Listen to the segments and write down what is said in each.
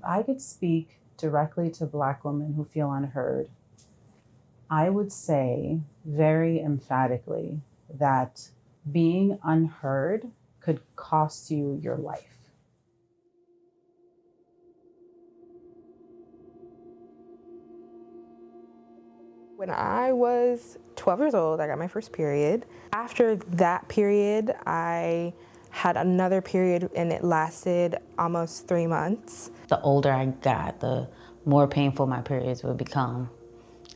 I could speak directly to Black women who feel unheard, I would say very emphatically that being unheard could cost you your life. When I was 12 years old, I got my first period. After that period, I had another period and it lasted almost 3 months. The older I got, the more painful my periods would become.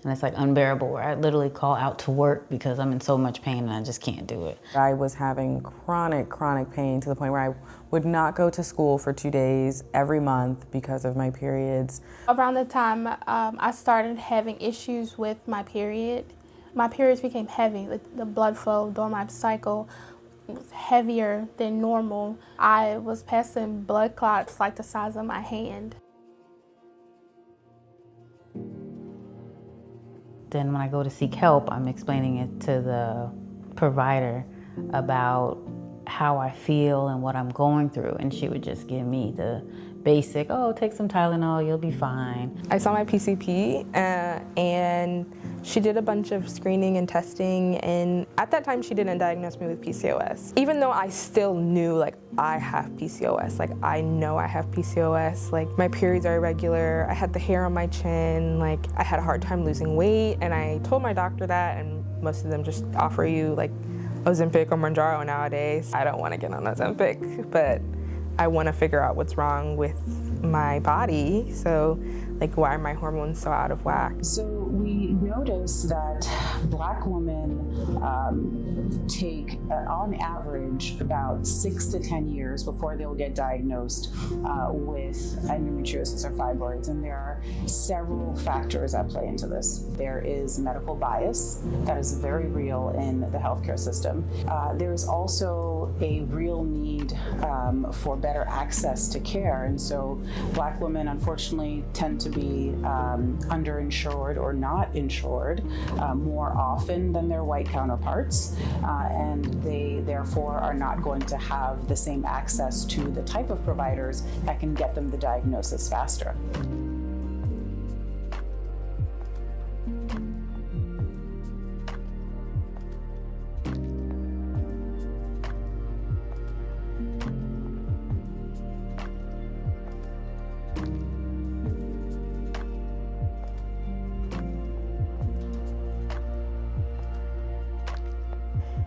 And it's like unbearable, where I literally call out to work because I'm in so much pain and I just can't do it. I was having chronic pain to the point where I would not go to school for 2 days every month because of my periods. Around the time I started having issues with my periods became heavy. The blood flow during my cycle was heavier than normal. I was passing blood clots like the size of my hand. Then when I go to seek help, I'm explaining it to the provider about how I feel and what I'm going through, and she would just give me the basic, oh, take some Tylenol, you'll be fine. I saw my PCP and she did a bunch of screening and testing, and at that time she didn't diagnose me with PCOS. Even though I still knew, like, I have PCOS, like, I know I have PCOS, like, my periods are irregular, I had the hair on my chin, like, I had a hard time losing weight, and I told my doctor that, and most of them just offer you, like, Ozempic or Mounjaro nowadays. I don't want to get on Ozempic, but I want to figure out what's wrong with my body. So, like, why are my hormones so out of whack? So we notice that Black women take, on average, about 6 to 10 years before they'll get diagnosed with endometriosis or fibroids. And there are several factors that play into this. There is medical bias that is very real in the healthcare system. There is also a real need for better access to care. And so Black women, unfortunately, tend to be underinsured or not insured more often than their white counterparts, and they therefore are not going to have the same access to the type of providers that can get them the diagnosis faster.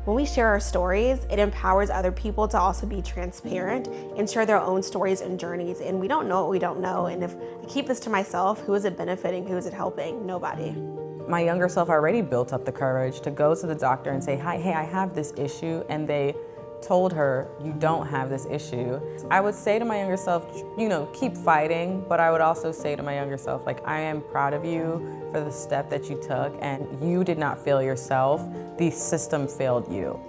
When we share our stories, it empowers other people to also be transparent and share their own stories and journeys. And we don't know what we don't know. And if I keep this to myself, who is it benefiting? Who is it helping? Nobody. My younger self already built up the courage to go to the doctor and say, hi, hey, I have this issue, and they told her, you don't have this issue. I would say to my younger self, you know, keep fighting, but I would also say to my younger self, like, I am proud of you for the step that you took, and you did not fail yourself. The system failed you.